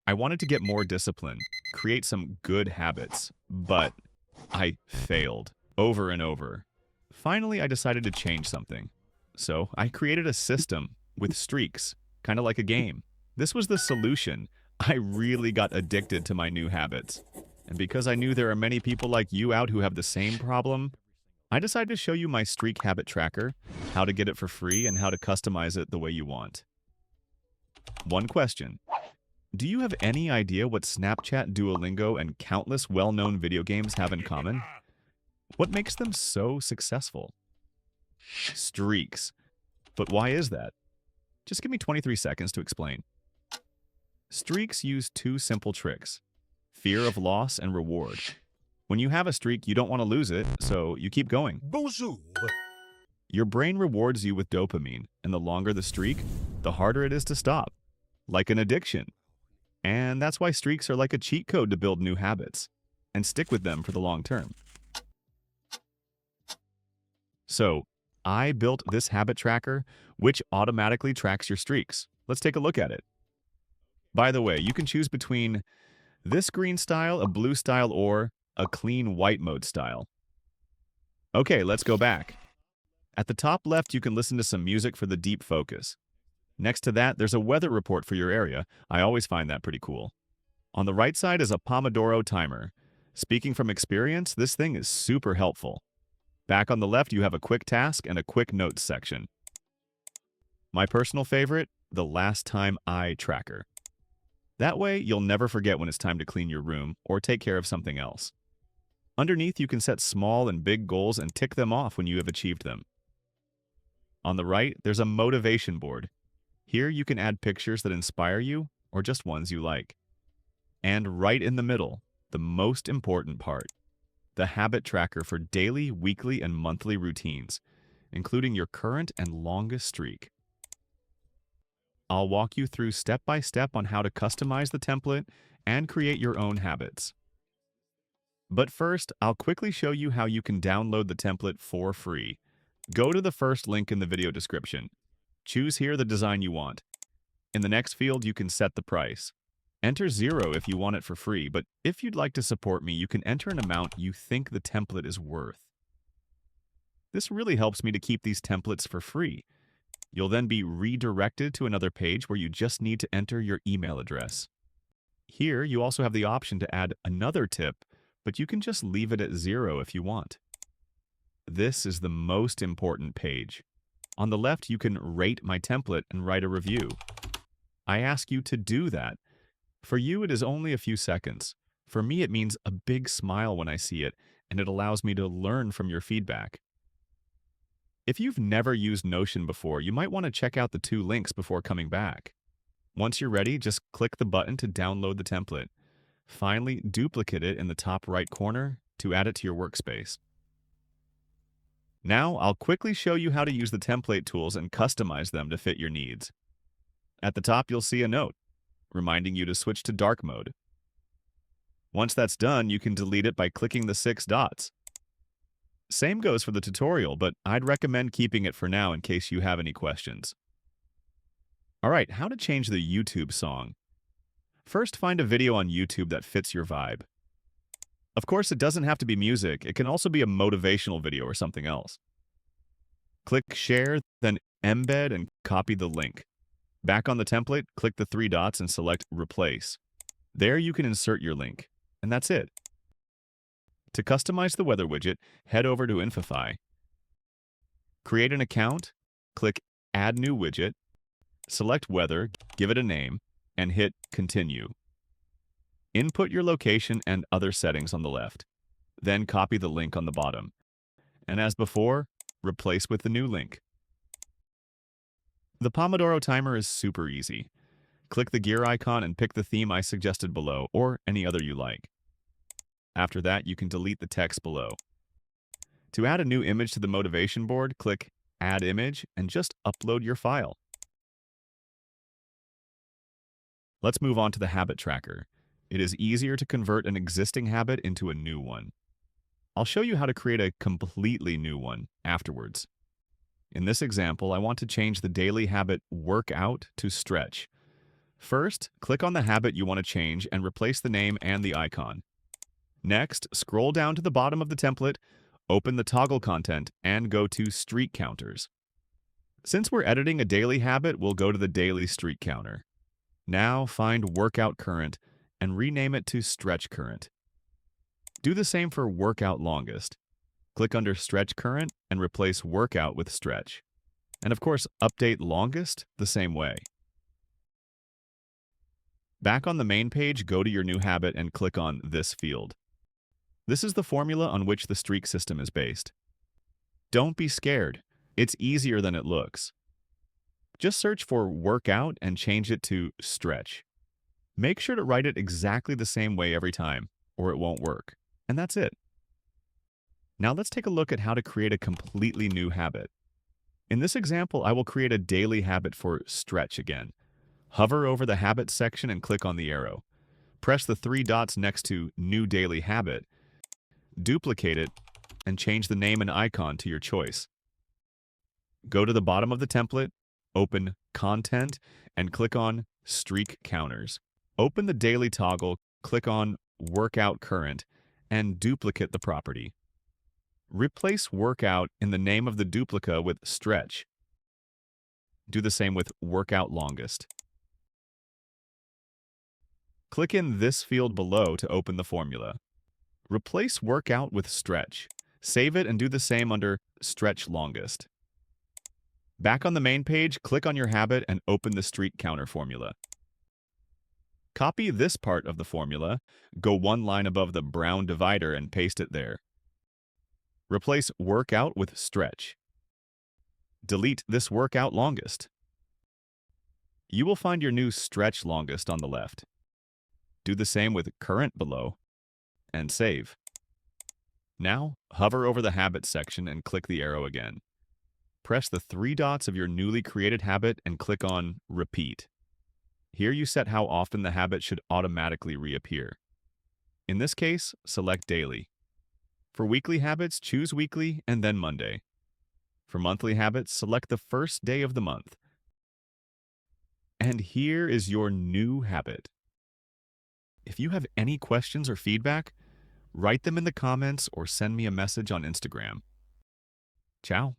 I wanted to get more discipline, create some good habits, but I failed over and over. Finally, I decided to change something. So I created a system with streaks, kind of like a game. This was the solution. I really got addicted to my new habits. And because I knew there are many people like you out who have the same problem, I decided to show you my streak habit tracker, how to get it for free, and how to customize it the way you want. One question. Do you have any idea what Snapchat, Duolingo, and countless well-known video games have in common? What makes them so successful? Streaks. But why is that? Just give me 23 seconds to explain. Streaks use two simple tricks: fear of loss and reward. When you have a streak, you don't want to lose it, so you keep going. Bonjour. Your brain rewards you with dopamine, and the longer the streak, the harder it is to stop. Like an addiction. And that's why streaks are like a cheat code to build new habits and stick with them for the long term. So, I built this habit tracker, which automatically tracks your streaks. Let's take a look at it. By the way, you can choose between this green style, a blue style, or a clean white mode style. Okay, let's go back. At the top left, you can listen to some music for the deep focus. Next to that, there's a weather report for your area. I always find that pretty cool. On the right side is a Pomodoro timer. Speaking from experience, this thing is super helpful. Back on the left, you have a quick task and a quick notes section. My personal favorite, the last time I tracker. That way, you'll never forget when it's time to clean your room or take care of something else. Underneath, you can set small and big goals and tick them off when you have achieved them. On the right, there's a motivation board. Here, you can add pictures that inspire you or just ones you like. And right in the middle, the most important part, the habit tracker for daily, weekly, and monthly routines, including your current and longest streak. I'll walk you through step by step on how to customize the template and create your own habits. But first, I'll quickly show you how you can download the template for free. Go to the first link in the video description. Choose here the design you want. In the next field, you can set the price. Enter 0 if you want it for free, but if you'd like to support me, you can enter an amount you think the template is worth. This really helps me to keep these templates for free. You'll then be redirected to another page where you just need to enter your email address. Here, you also have the option to add another tip, but you can just leave it at 0 if you want. This is the most important page. On the left, you can rate my template and write a review. I ask you to do that. For you, it is only a few seconds. For me, it means a big smile when I see it, and it allows me to learn from your feedback. If you've never used Notion before, you might want to check out the 2 links before coming back. Once you're ready, just click the button to download the template. Finally, duplicate it in the top right corner to add it to your workspace. Now, I'll quickly show you how to use the template tools and customize them to fit your needs. At the top, you'll see a note reminding you to switch to dark mode. Once that's done, you can delete it by clicking the 6 dots. Same goes for the tutorial, but I'd recommend keeping it for now in case you have any questions. Alright, how to change the YouTube song. First, find a video on YouTube that fits your vibe. Of course, it doesn't have to be music. It can also be a motivational video or something else. Click Share, then Embed and copy the link. Back on the template, click the 3 dots and select Replace. There you can insert your link, and that's it. To customize the weather widget, head over to Infofy. Create an account, click Add New Widget, select Weather, give it a name, and hit Continue. Input your location and other settings on the left. Then copy the link on the bottom. And as before, replace with the new link. The Pomodoro timer is super easy. Click the gear icon and pick the theme I suggested below, or any other you like. After that, you can delete the text below. To add a new image to the motivation board, click Add Image and just upload your file. Let's move on to the habit tracker. It is easier to convert an existing habit into a new one. I'll show you how to create a completely new one afterwards. In this example, I want to change the daily habit work out to stretch. First, click on the habit you want to change and replace the name and the icon. Next, scroll down to the bottom of the template, open the toggle content, and go to Streak Counters. Since we're editing a daily habit, we'll go to the Daily Streak Counter. Now find Workout Current and rename it to Stretch Current. Do the same for Workout Longest. Click under Stretch Current and replace Workout with Stretch. And of course, update Longest the same way. Back on the main page, go to your new habit and click on this field. This is the formula on which the streak system is based. Don't be scared. It's easier than it looks. Just search for Workout and change it to Stretch. Make sure to write it exactly the same way every time, or it won't work. And that's it. Now let's take a look at how to create a completely new habit. In this example, I will create a daily habit for Stretch again. Hover over the Habits section and click on the arrow. Press the three dots next to New Daily Habit, duplicate it, and change the name and icon to your choice. Go to the bottom of the template, open Content, and click on Streak Counters. Open the daily toggle, click on Workout Current, and duplicate the property. Replace Workout in the name of the duplicate with Stretch. Do the same with Workout Longest. Click in this field below to open the formula. Replace Workout with Stretch. Save it and do the same under Stretch Longest. Back on the main page, click on your habit and open the Streak Counter formula. Copy this part of the formula, go one line above the brown divider and paste it there. Replace Workout with Stretch. Delete this Workout Longest. You will find your new Stretch Longest on the left. Do the same with Current below, and save. Now, hover over the Habits section and click the arrow again. Press the three dots of your newly created habit and click on Repeat. Here you set how often the habit should automatically reappear. In this case, select Daily. For weekly habits, choose Weekly and then Monday. For monthly habits, select the first day of the month. And here is your new habit. If you have any questions or feedback, write them in the comments or send me a message on Instagram. Ciao.